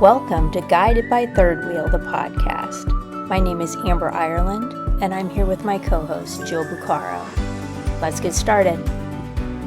Welcome to Guided by Third Wheel, the podcast. My name is Amber Ireland, and I'm here with my co-host, Jill Bucaro. Let's get started.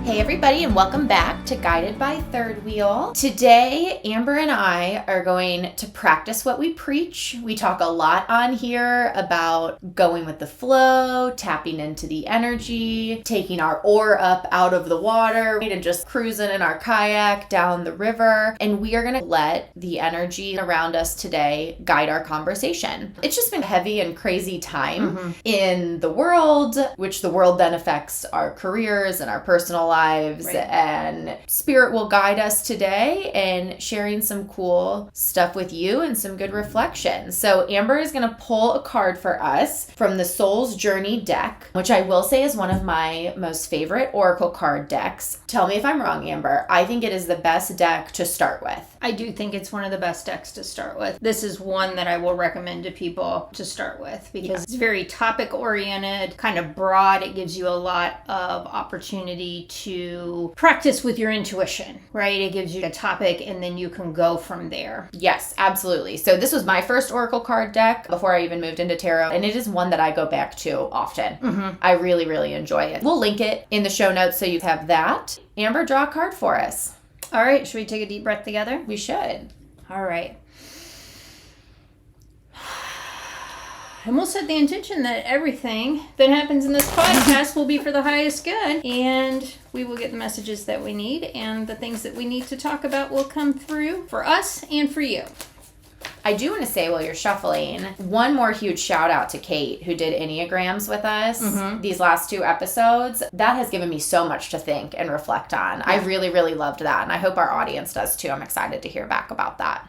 Hey everybody, and welcome back to Guided by Third Wheel. Today, Amber and I are going to practice what we preach. We talk a lot on here about going with the flow, tapping into the energy, taking our oar up out of the water, and just cruising in our kayak down the river. And we are going to let the energy around us today guide our conversation. It's just been a heavy and crazy time in the world, which the world then affects our careers and our personal lives. Right. And Spirit will guide us today in sharing some cool stuff with you and some good reflections. So Amber is going to pull a card for us from the Soul's Journey deck, which I will say is one of my most favorite Oracle card decks. Tell me if I'm wrong, Amber. I think it is the best deck to start with. I do think it's one of the best decks to start with. This is one that I will recommend to people to start with because it's very topic oriented, kind of broad. It gives you a lot of opportunity to practice with your intuition, right? It gives you a topic and then you can go from there. Yes, absolutely. So this was my first Oracle card deck before I even moved into tarot, and it is one that I go back to often. I really, really enjoy it. We'll link it in the show notes so you have that. Amber, draw a card for us. All right, should we take a deep breath together? We should. All right. And we'll set the intention that everything that happens in this podcast will be for the highest good. And we will get the messages that we need. And the things that we need to talk about will come through for us and for you. I do want to say while you're shuffling, one more huge shout out to Kate, who did Enneagrams with us these last 2 episodes. That has given me so much to think and reflect on. I really, really loved that. And I hope our audience does too. I'm excited to hear back about that.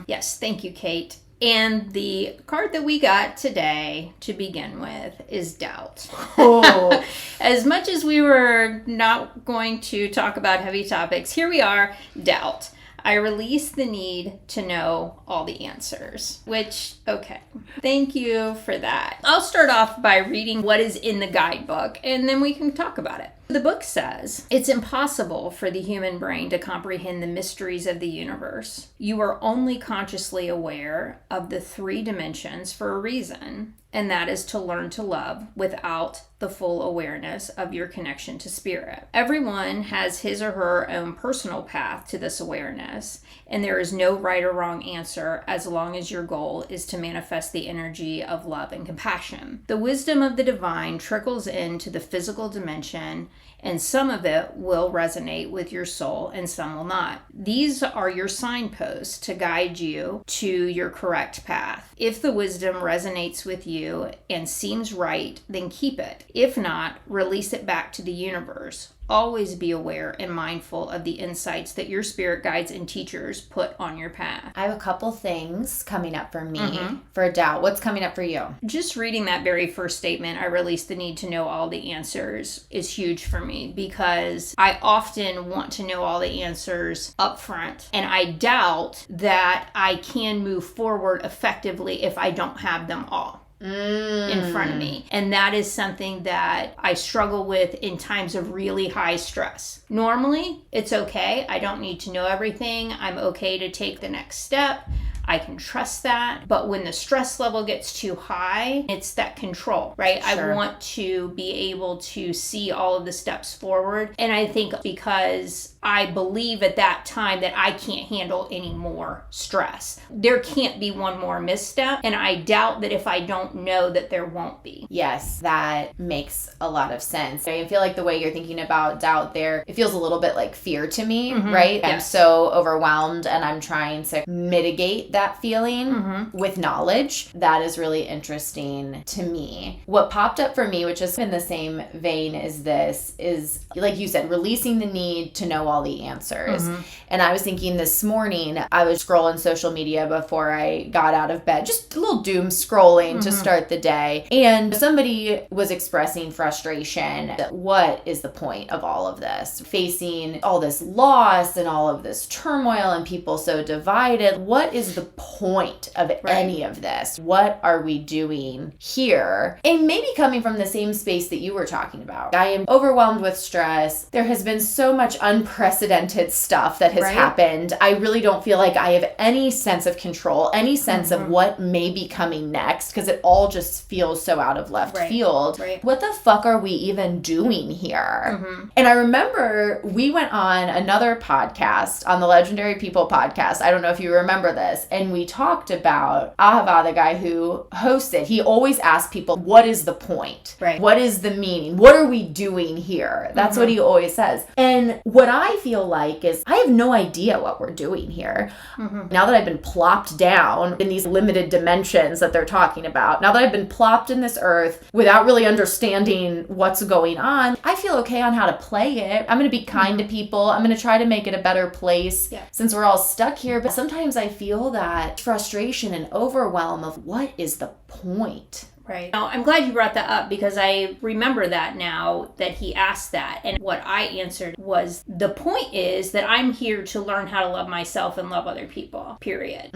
Yes, thank you, Kate. And the card that we got today to begin with is doubt. Oh, as much as we were not going to talk about heavy topics, here we are, doubt. I release the need to know all the answers, which, okay, thank you for that. I'll start off by reading what is in the guidebook, and then we can talk about it. The book says, it's impossible for the human brain to comprehend the mysteries of the universe. You are only consciously aware of the 3 dimensions for a reason, and that is to learn to love without the full awareness of your connection to spirit. Everyone has his or her own personal path to this awareness, and there is no right or wrong answer as long as your goal is to manifest the energy of love and compassion. The wisdom of the divine trickles into the physical dimension, and some of it will resonate with your soul and some will not. These are your signposts to guide you to your correct path. If the wisdom resonates with you and seems right, then keep it. If not, release it back to the universe. Always be aware and mindful of the insights that your spirit guides and teachers put on your path. I have a couple things coming up for me for doubt. What's coming up for you? Just reading that very first statement, I release the need to know all the answers, is huge for me because I often want to know all the answers up front. And I doubt that I can move forward effectively if I don't have them all in front of me. And that is something that I struggle with in times of really high stress. Normally, it's okay. I don't need to know everything. I'm okay to take the next step. I can trust that. But when the stress level gets too high, it's that control, right? Sure. I want to be able to see all of the steps forward. And I think because I believe at that time that I can't handle any more stress. There can't be one more misstep. And I doubt that if I don't know that there won't be. Yes, that makes a lot of sense. I feel like the way you're thinking about doubt there, it feels a little bit like fear to me, right? Yes. I'm so overwhelmed and I'm trying to mitigate that feeling with knowledge. That is really interesting to me. What popped up for me, which is in the same vein as this, is like you said, releasing the need to know all the answers. And I was thinking this morning, I was scrolling social media before I got out of bed, just a little doom scrolling to start the day. And somebody was expressing frustration that what is the point of all of this? Facing all this loss and all of this turmoil and people so divided. What is the the point of any of this? What are we doing here? And maybe coming from the same space that you were talking about. I am overwhelmed with stress. There has been so much unprecedented stuff that has happened. I really don't feel like I have any sense of control, any sense of what may be coming next, because it all just feels so out of left field. What the fuck are we even doing here? And I remember we went on another podcast, on the Legendary People podcast. I don't know if you remember this. And we talked about Ahava, the guy who hosted. He always asked people, what is the point? What is the meaning? What are we doing here? That's what he always says. And what I feel like is I have no idea what we're doing here. Now that I've been plopped down in these limited dimensions that they're talking about, now that I've been plopped in this earth without really understanding what's going on, I feel okay on how to play it. I'm going to be kind to people. I'm going to try to make it a better place since we're all stuck here. But sometimes I feel that frustration and overwhelm of what is the point? Now, I'm glad you brought that up because I remember that now that he asked that. And what I answered was, the point is that I'm here to learn how to love myself and love other people, period.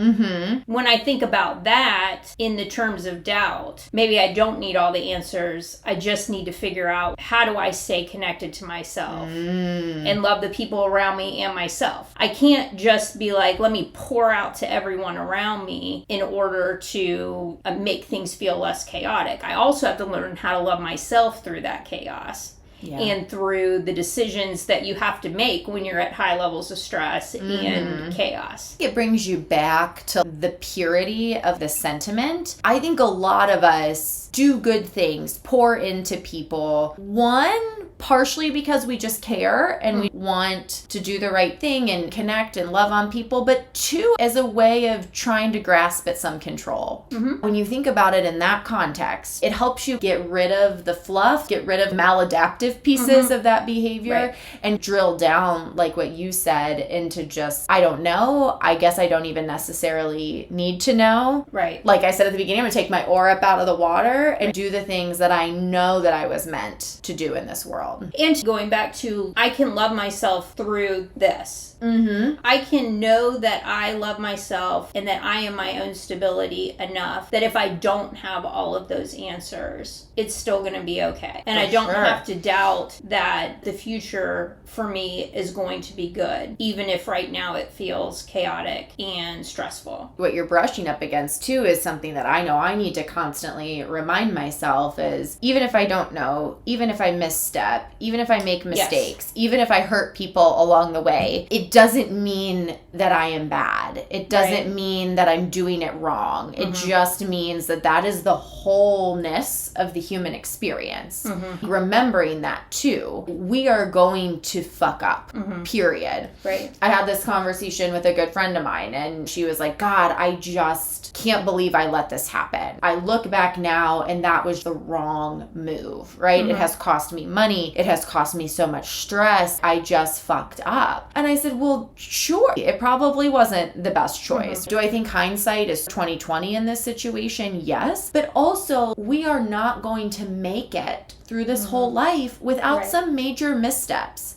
When I think about that in the terms of doubt, maybe I don't need all the answers. I just need to figure out, how do I stay connected to myself and love the people around me and myself? I can't just be like, let me pour out to everyone around me in order to make things feel less chaotic. I also have to learn how to love myself through that chaos. And through the decisions that you have to make when you're at high levels of stress and chaos. It brings you back to the purity of the sentiment. I think a lot of us do good things, pour into people. One, partially because we just care and we want to do the right thing and connect and love on people, but two, as a way of trying to grasp at some control. When you think about it in that context, it helps you get rid of the fluff, get rid of maladaptive pieces of that behavior and drill down, like what you said, into just, I don't know. I guess I don't even necessarily need to know. Like I said at the beginning, I'm going to take my oar up out of the water and do the things that I know that I was meant to do in this world. And going back to, I can love myself through this. I can know that I love myself and that I am my own stability enough that if I don't have all of those answers, it's still going to be okay. And I don't have to doubt that the future for me is going to be good, even if right now it feels chaotic and stressful. What you're brushing up against too is something that I know I need to constantly remind myself is, even if I don't know, even if I misstep, even if I make mistakes, even if I hurt people along the way, it doesn't mean that I am bad. It doesn't mean that I'm doing it wrong. It just means that that is the wholeness of the human experience. Remembering that too, we are going to fuck up, period. I had this conversation with a good friend of mine and she was like, God, I just can't believe I let this happen. I look back now and that was the wrong move, It has cost me money. It has cost me so much stress. I just fucked up. And I said, well, sure, it probably wasn't the best choice. Do I think hindsight is 20/20 in this situation? Yes. But also, we are not going to make it through this whole life without some major missteps.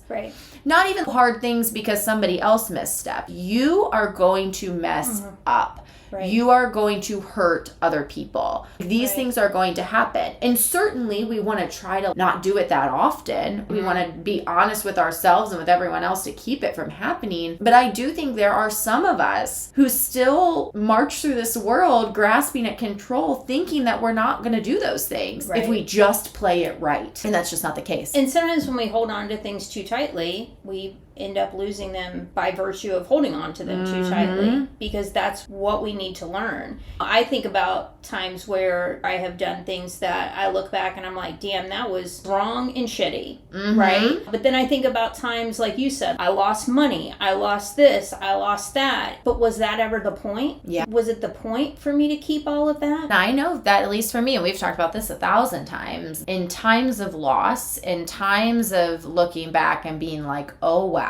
Not even hard things because somebody else misstepped. You are going to mess up. You are going to hurt other people. These things are going to happen. And certainly we want to try to not do it that often. We want to be honest with ourselves and with everyone else to keep it from happening. But I do think there are some of us who still march through this world grasping at control, thinking that we're not going to do those things if we just play it right. And that's just not the case. And sometimes when we hold on to things too tightly, we end up losing them by virtue of holding on to them too tightly, because that's what we need to learn. I think about times where I have done things that I look back and I'm like, damn, that was wrong and shitty, right? But then I think about times like you said, I lost money, I lost this, I lost that. But was that ever the point? Was it the point for me to keep all of that? I know that, at least for me, and we've talked about this 1,000 times, in times of loss, in times of looking back and being like, oh wow,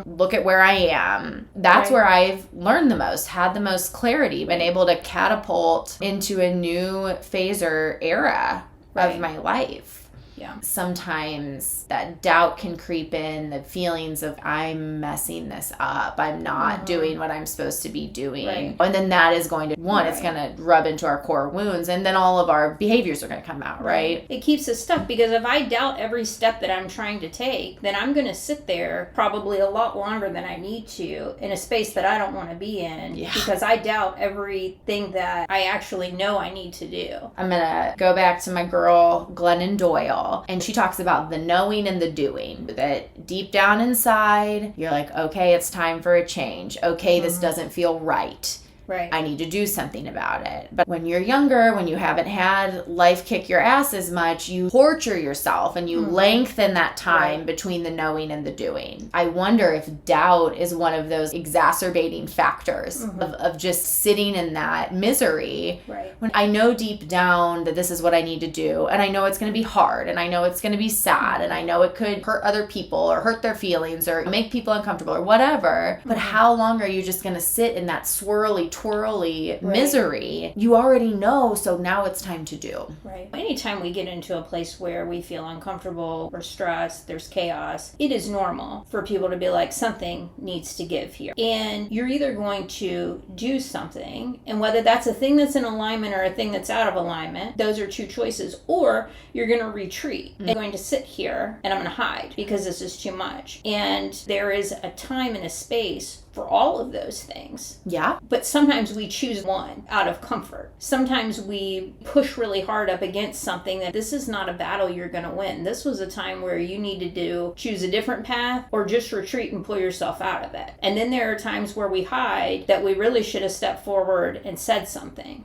look at where I am. That's where I've learned the most, had the most clarity, been able to catapult into a new phase or era of my life. Yeah. Sometimes that doubt can creep in, the feelings of I'm messing this up, I'm not doing what I'm supposed to be doing. Right. And then that is going to, it's going to rub into our core wounds, and then all of our behaviors are going to come out, right? It keeps us stuck, because if I doubt every step that I'm trying to take, then I'm going to sit there probably a lot longer than I need to in a space that I don't want to be in, because I doubt everything that I actually know I need to do. I'm going to go back to my girl, Glennon Doyle, and she talks about the knowing and the doing. That deep down inside, you're like, okay, it's time for a change. Okay, this doesn't feel right. Right. I need to do something about it. But when you're younger, when you haven't had life kick your ass as much, you torture yourself and you lengthen that time between the knowing and the doing. I wonder if doubt is one of those exacerbating factors of just sitting in that misery. Right. When I know deep down that this is what I need to do, and I know it's going to be hard, and I know it's going to be sad, and I know it could hurt other people or hurt their feelings or make people uncomfortable or whatever. But how long are you just going to sit in that swirly, twirly misery? You already know, so now it's time to do. Right. Anytime we get into a place where we feel uncomfortable or stressed, there's chaos, it is normal for people to be like, something needs to give here. And you're either going to do something, and whether that's a thing that's in alignment or a thing that's out of alignment, those are two choices, or you're going to retreat. I'm going to sit here and I'm going to hide because this is too much. And there is a time and a space for all of those things. Yeah. But sometimes we choose one out of comfort. Sometimes we push really hard up against something that this is not a battle you're going to win. This was a time where you needed to choose a different path or just retreat and pull yourself out of it. And then there are times where we hide that we really should have stepped forward and said something,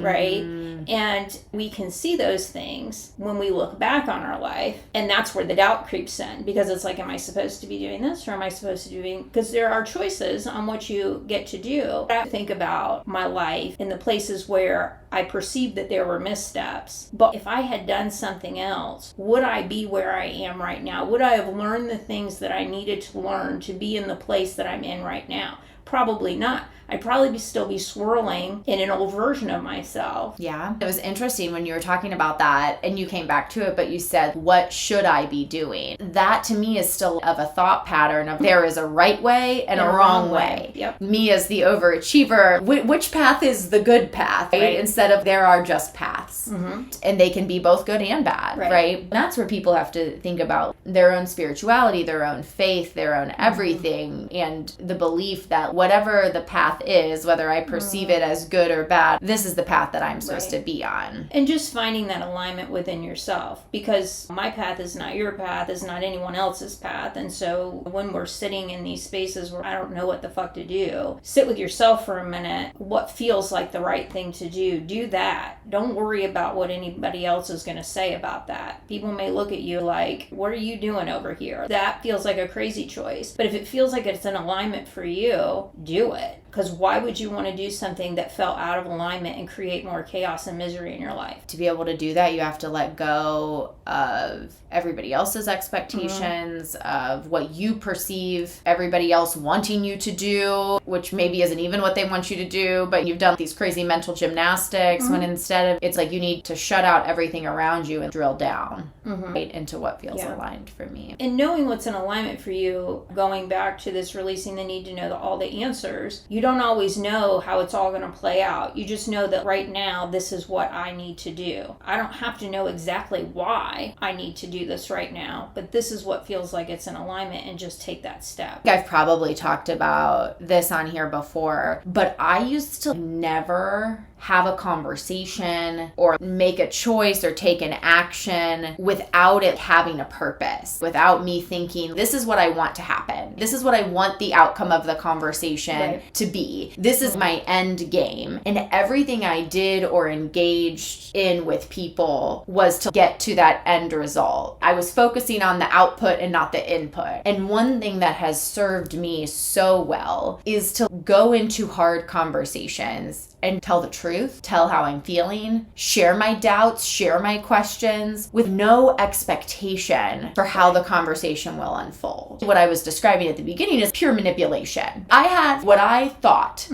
right? And we can see those things when we look back on our life, and that's where the doubt creeps in, because it's like, am I supposed to be doing this, or am I supposed to be doing, because there are choices on what you get to do. I think about my life in the places where I perceived that there were missteps, but if I had done something else, would I be where I am right now? Would I have learned the things that I needed to learn to be in the place that I'm in right now? Probably not. I'd probably still be swirling in an old version of myself. Yeah. It was interesting when you were talking about that and you came back to it, but you said, what should I be doing? That to me is still of a thought pattern of there is a right way and a wrong way. Yep. Me as the overachiever, which path is the good path, right? Instead of there are just paths. And they can be both good and bad, right? And that's where people have to think about their own spirituality, their own faith, their own everything, and the belief that whatever the path is, whether I perceive it as good or bad, this is the path that I'm supposed to be on. And just finding that alignment within yourself, because my path is not your path, is not anyone else's path. And so when we're sitting in these spaces where I don't know what the fuck to do, sit with yourself for a minute. What feels like the right thing to do that. Don't worry about what anybody else is going to say about that. People may look at you like, what are you doing over here? That feels like a crazy choice. But if it feels like it's in alignment for you, do it. Because why would you want to do something that fell out of alignment and create more chaos and misery in your life? To be able to do that, you have to let go of everybody else's expectations, of what you perceive everybody else wanting you to do, which maybe isn't even what they want you to do, but you've done these crazy mental gymnastics when instead of, it's like you need to shut out everything around you and drill down right into what feels aligned for me. And knowing what's in alignment for you, going back to this releasing the need to know all the answers, you don't always know how it's all going to play out. You just know that right now, this is what I need to do. I don't have to know exactly why I need to do this right now, but this is what feels like it's in alignment, and just take that step. I've probably talked about this on here before, but I used to never have a conversation or make a choice or take an action without it having a purpose, without me thinking, this is what I want to happen. This is what I want the outcome of the conversation to be. This is my end game. And everything I did or engaged in with people was to get to that end result. I was focusing on the output and not the input. And one thing that has served me so well is to go into hard conversations and tell the truth. truth, tell how I'm feeling, share my doubts, share my questions with no expectation for how the conversation will unfold. What I was describing at the beginning is pure manipulation. I had what I thought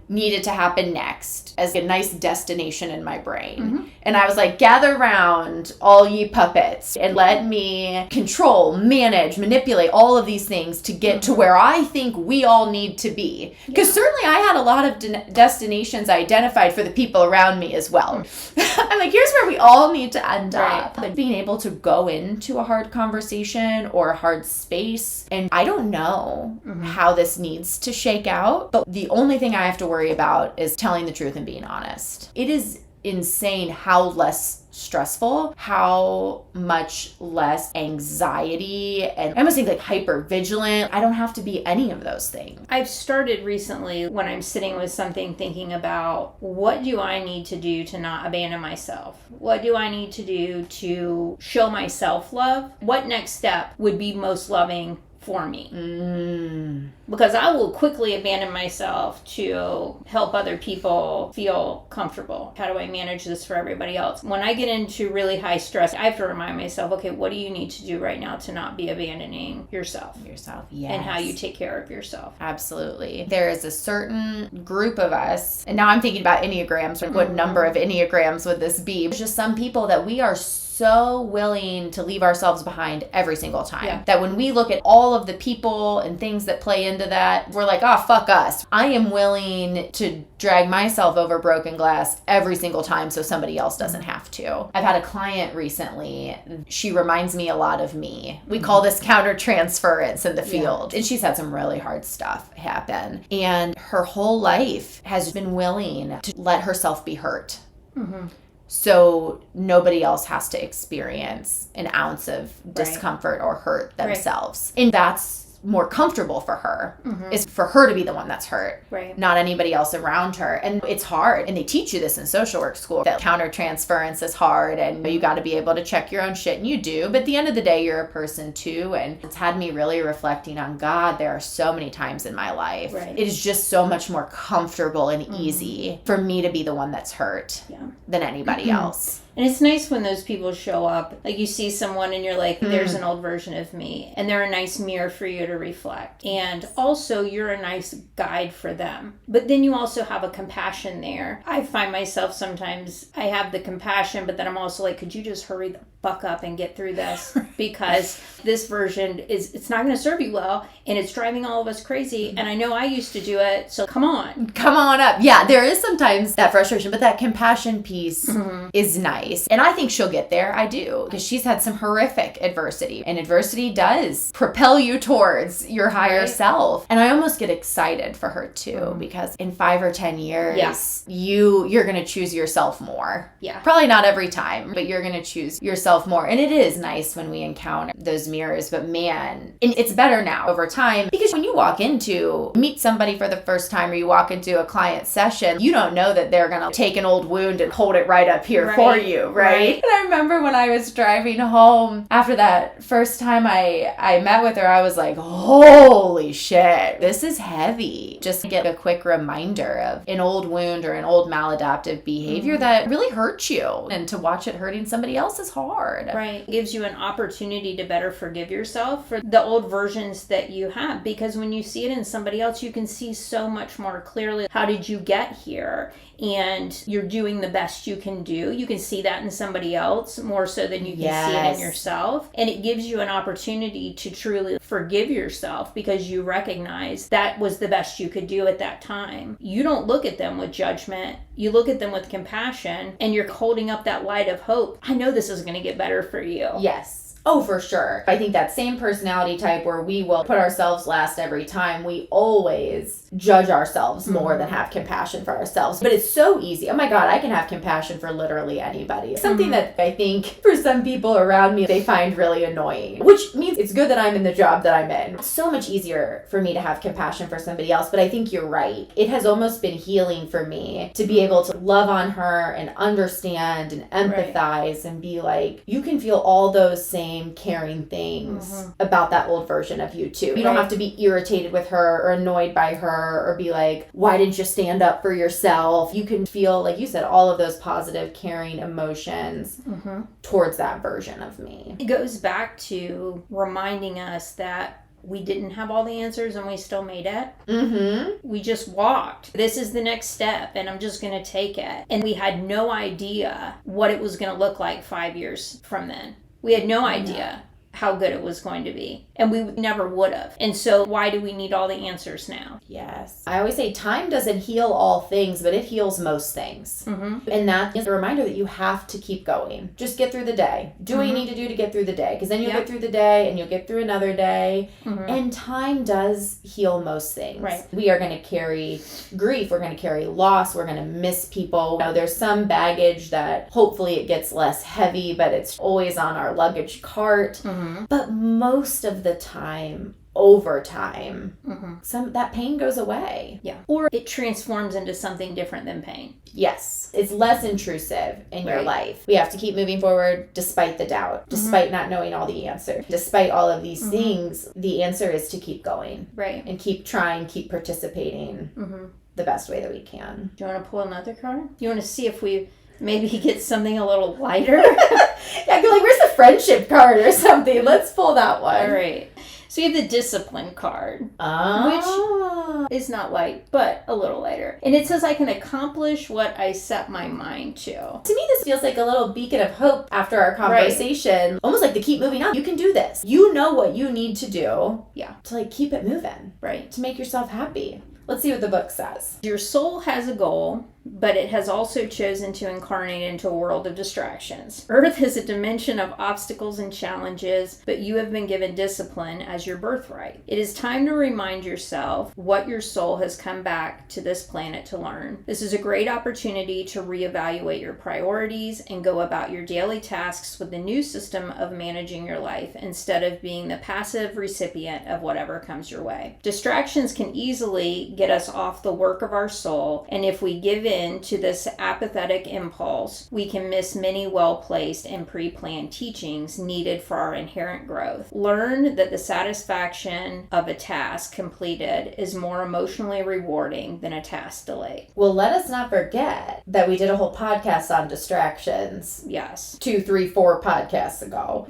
needed to happen next as a nice destination in my brain. And I was like, gather round, all ye puppets, and let me control, manage, manipulate all of these things to get to where I think we all need to be. Because certainly I had a lot of destinations identified for the people around me as well. I'm like, here's where we all need to end up. But being able to go into a hard conversation or a hard space, and I don't know how this needs to shake out, but the only thing I have to worry about is telling the truth and being honest. It is insane how less stressful, how much less anxiety, and I almost think like hyper vigilant. I don't have to be any of those things. I've started recently when I'm sitting with something thinking about what do I need to do to not abandon myself? What do I need to do to show myself love? What next step would be most loving for me? Because I will quickly abandon myself to help other people feel comfortable. How do I manage this for everybody else? When I get into really high stress, I have to remind myself, okay, what do you need to do right now to not be abandoning yourself? Yes. And how you take care of yourself. Absolutely. There is a certain group of us, and now I'm thinking about Enneagrams, or what number of Enneagrams would this be? There's just some people that we are so willing to leave ourselves behind every single time. That when we look at all of the people and things that play into that, we're like, oh, fuck us. I am willing to drag myself over broken glass every single time so somebody else doesn't have to. I've had a client recently. She reminds me a lot of me. We call this countertransference in the field. And she's had some really hard stuff happen. And her whole life has been willing to let herself be hurt. So nobody else has to experience an ounce of discomfort or hurt themselves. And that's more comfortable for her, is for her to be the one that's hurt, not anybody else around her. And it's hard. And they teach you this in social work school, that countertransference is hard and you got to be able to check your own shit, and you do. But at the end of the day, you're a person too. And it's had me really reflecting on, God, there are so many times in my life. It is just so much more comfortable and easy for me to be the one that's hurt than anybody else. And it's nice when those people show up. Like, you see someone and you're like, there's an old version of me. And they're a nice mirror for you to reflect. And also, you're a nice guide for them. But then you also have a compassion there. I find myself sometimes, I have the compassion, but then I'm also like, could you just hurry the fuck up and get through this? Because this version it's not going to serve you well. And it's driving all of us crazy. And I know I used to do it. So come on. Come on up. Yeah, there is sometimes that frustration, but that compassion piece is nice. And I think she'll get there. I do. Because she's had some horrific adversity. And adversity does propel you towards your higher self. And I almost get excited for her too. Because in 5 or 10 years, you're going to choose yourself more. Probably not every time, but you're going to choose yourself more. And it is nice when we encounter those mirrors. But man, and it's better now over time. Because when you meet somebody for the first time, or you walk into a client session, you don't know that they're going to take an old wound and hold it right up here for you. Right? And I remember when I was driving home after that first time I met with her, I was like, holy shit, this is heavy. Just to get a quick reminder of an old wound or an old maladaptive behavior that really hurts you. And to watch it hurting somebody else is hard. It gives you an opportunity to better forgive yourself for the old versions that you have. Because when you see it in somebody else, you can see so much more clearly, how did you get here? And you're doing the best you can do. You can see that in somebody else more so than you can see it in yourself. And it gives you an opportunity to truly forgive yourself because you recognize that was the best you could do at that time. You don't look at them with judgment. You look at them with compassion, and you're holding up that light of hope. I know this is going to get better for you. Yes. Oh, for sure. I think that same personality type where we will put ourselves last every time, we always judge ourselves more than have compassion for ourselves. But it's so easy. Oh my God, I can have compassion for literally anybody. Something that I think for some people around me, they find really annoying, which means it's good that I'm in the job that I'm in. It's so much easier for me to have compassion for somebody else. But I think you're right. It has almost been healing for me to be able to love on her and understand and empathize and be like, you can feel all those same same caring things about that old version of you too. You don't have to be irritated with her or annoyed by her or be like, why didn't you stand up for yourself? You can feel, like you said, all of those positive, caring emotions towards that version of me. It goes back to reminding us that we didn't have all the answers and we still made it. We just walked. This is the next step and I'm just going to take it. And we had no idea what it was going to look like 5 years from then. We had no idea how good it was going to be. And we never would have. And so why do we need all the answers now? Yes. I always say time doesn't heal all things, but it heals most things. And that is a reminder that you have to keep going. Just get through the day. Do what you need to do to get through the day. Because then you'll get through the day and you'll get through another day. And time does heal most things. Right. We are going to carry grief. We're going to carry loss. We're going to miss people. You know, there's some baggage that hopefully it gets less heavy, but it's always on our luggage cart. But most of the time, over time, that pain goes away. Yeah. Or it transforms into something different than pain. Yes. It's less intrusive in your life. We have to keep moving forward despite the doubt, despite not knowing all the answer. Despite all of these things, the answer is to keep going. Right. And keep trying, keep participating the best way that we can. Do you want to pull another card? You want to see if we maybe get something a little lighter? Yeah, I'd be like, where's the friendship card or something? Let's pull that one. All right. So we have the discipline card, which is not light, but a little lighter. And it says I can accomplish what I set my mind to. To me, this feels like a little beacon of hope after our conversation. Almost like to keep moving on. You can do this. You know what you need to do to like keep it moving. Right. To make yourself happy. Let's see what the book says. Your soul has a goal, but it has also chosen to incarnate into a world of distractions. Earth is a dimension of obstacles and challenges, but you have been given discipline as your birthright. It is time to remind yourself what your soul has come back to this planet to learn. This is a great opportunity to reevaluate your priorities and go about your daily tasks with a new system of managing your life instead of being the passive recipient of whatever comes your way. Distractions can easily get us off the work of our soul, and if we give in to this apathetic impulse, we can miss many well-placed and pre-planned teachings needed for our inherent growth. Learn that the satisfaction of a task completed is more emotionally rewarding than a task delayed. Well, let us not forget that we did a whole podcast on distractions. Yes. 2, 3, 4 podcasts ago.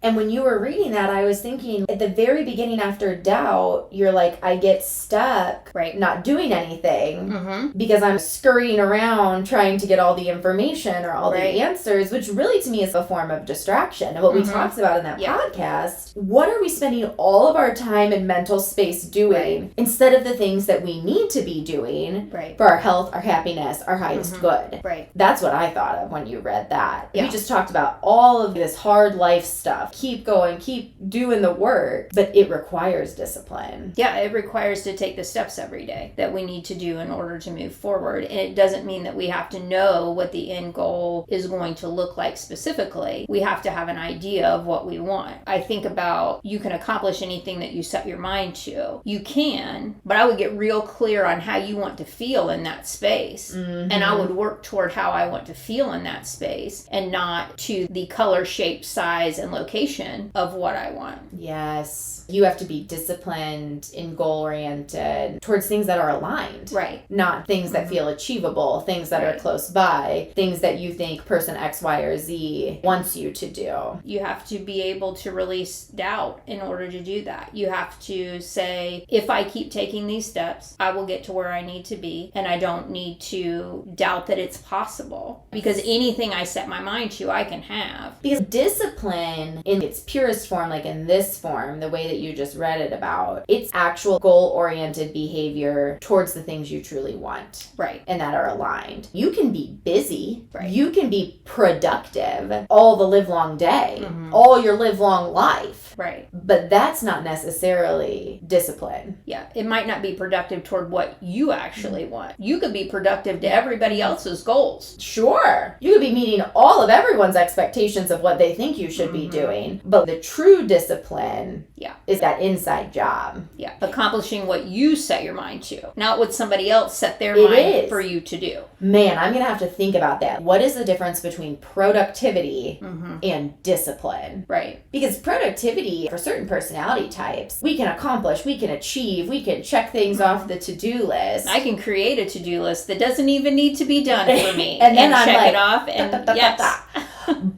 And when you were reading that, I was thinking at the very beginning after doubt, you're like, I get stuck not doing anything because I'm scurrying around trying to get all the information or all the answers, which really to me is a form of distraction. And what we talked about in that podcast, what are we spending all of our time and mental space doing instead of the things that we need to be doing for our health, our happiness, our highest good? That's what I thought of when you read that. We just talked about all of this hard life stuff. Keep going, keep doing the work, but it requires discipline. Yeah, it requires to take the steps every day that we need to do in order to move forward. And it doesn't mean that we have to know what the end goal is going to look like specifically. We have to have an idea of what we want. I think about you can accomplish anything that you set your mind to. You can, but I would get real clear on how you want to feel in that space. And I would work toward how I want to feel in that space and not to the color, shape, size, and location of what I want. Yes. You have to be disciplined and goal-oriented towards things that are aligned. Not things that feel achievable, things that are close by, things that you think person X, Y, or Z wants you to do. You have to be able to release doubt in order to do that. You have to say, if I keep taking these steps, I will get to where I need to be, and I don't need to doubt that it's possible. Because anything I set my mind to, I can have. Because discipline in its purest form, like in this form, the way that you just read it about, it's actual goal-oriented behavior towards the things you truly want. And that are aligned. You can be busy. You can be productive all the live long day, all your live long life. Right. But that's not necessarily discipline. Yeah. It might not be productive toward what you actually want. You could be productive to everybody else's goals. Sure. You could be meeting all of everyone's expectations of what they think you should be doing. But the true discipline is that inside job. Yeah. Accomplishing what you set your mind to, not what somebody else set their mind for you to do. Man, I'm going to have to think about that. What is the difference between productivity and discipline? Right. Because productivity, for certain personality types, we can accomplish, we can achieve, we can check things off the to-do list. I can create a to-do list that doesn't even need to be done for me. and then I'm check like, it off and yes.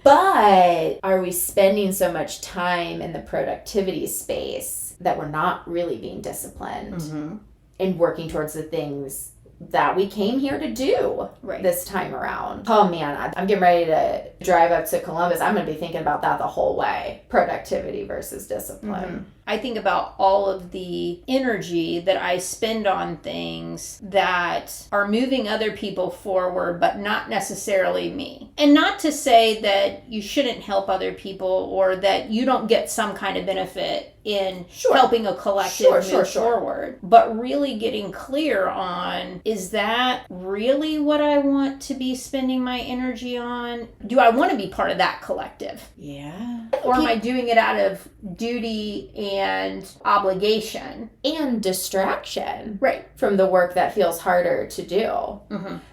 But are we spending so much time in the productivity space that we're not really being disciplined and working towards the things that we came here to do this time around? Oh man, I'm getting ready to drive up to Columbus. I'm going to be thinking about that the whole way. Productivity versus discipline. I think about all of the energy that I spend on things that are moving other people forward, but not necessarily me. And not to say that you shouldn't help other people or that you don't get some kind of benefit in helping a collective move forward, but really getting clear on, is that really what I want to be spending my energy on? Do I want to be part of that collective? Yeah. Or am I doing it out of duty and obligation? And distraction. Right. From the work that feels harder to do.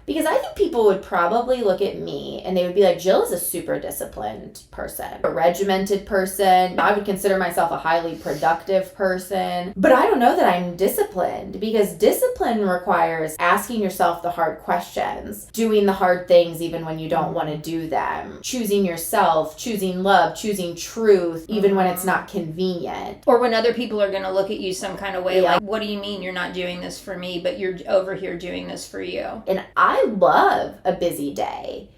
Because I think people would probably look at me and they would be like, Jill is a super disciplined person, a regimented person. I would consider myself a highly productive person. But I don't know that I'm disciplined, because discipline requires asking yourself the hard questions, doing the hard things even when you don't want to do them, choosing yourself, choosing love, choosing truth, even when it's not convenient. Or when other people are going to look at you some kind of way, like, what do you mean you're not doing this for me, but you're over here doing this for you? And I love a busy day.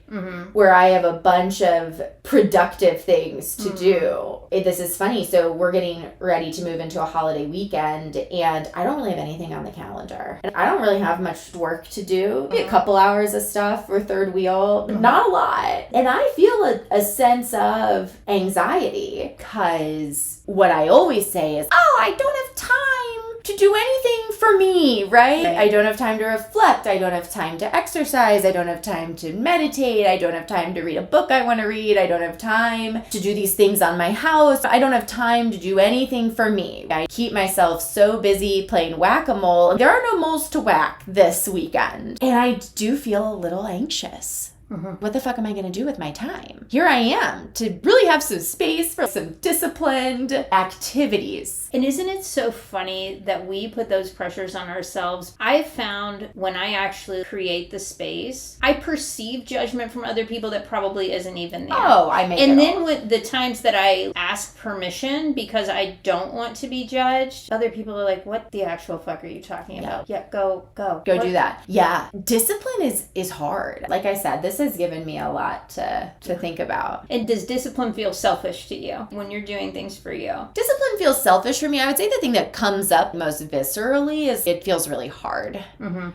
Where I have a bunch of productive things to do. This is funny. So we're getting ready to move into a holiday weekend, and I don't really have anything on the calendar. And I don't really have much work to do. Maybe a couple hours of stuff for third wheel. Not a lot. And I feel a sense of anxiety, because what I always say is, I don't have time to do anything for me, right? I don't have time to reflect. I don't have time to exercise. I don't have time to meditate. I don't have time to read a book I want to read. I don't have time to do these things on my house. I don't have time to do anything for me. I keep myself so busy playing whack-a-mole. There are no moles to whack this weekend. And I do feel a little anxious. What the fuck am I going to do with my time? Here I am to really have some space for some disciplined activities. And isn't it so funny that we put those pressures on ourselves? I've found when I actually create the space, I perceive judgment from other people that probably isn't even there. I make And it then all. with the times that I ask permission because I don't want to be judged, other people are like, what the actual fuck are you talking about? Yeah, go. Go do that. Yeah. Discipline is hard. Like I said, this has given me a lot to think about. And does discipline feel selfish to you when you're doing things for you? Discipline feels selfish for me. I would say the thing that comes up most viscerally is it feels really hard.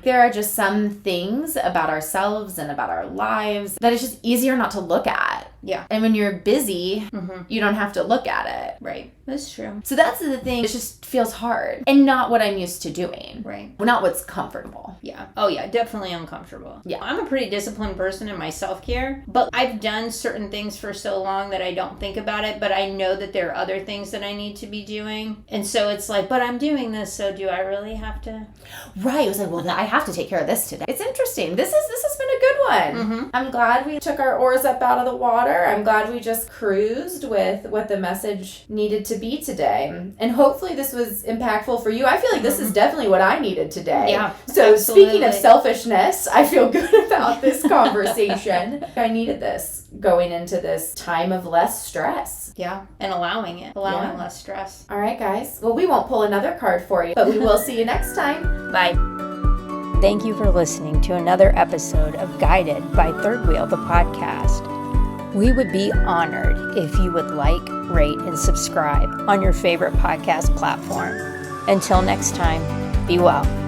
There are just some things about ourselves and about our lives that it's just easier not to look at. Yeah. And when you're busy, you don't have to look at it. Right. That's true. So that's the thing. It just feels hard and not what I'm used to doing. Right. Well, not what's comfortable. Yeah. Oh, yeah. Definitely uncomfortable. Yeah. I'm a pretty disciplined person in my self-care, but I've done certain things for so long that I don't think about it, but I know that there are other things that I need to be doing. And so it's like, but I'm doing this, so do I really have to? Right. It was like, well, I have to take care of this today. It's interesting. This has been a good one. I'm glad we took our oars up out of the water. I'm glad we just cruised with what the message needed to be today. And hopefully this was impactful for you. I feel like this is definitely what I needed today. Yeah. So absolutely. Speaking of selfishness, I feel good about this conversation. I needed this going into this time of less stress. Yeah. And allowing less stress. All right, guys. Well, we won't pull another card for you, but we will see you next time. Bye. Thank you for listening to another episode of Guided by Third Wheel, the podcast. We would be honored if you would like, rate, and subscribe on your favorite podcast platform. Until next time, be well.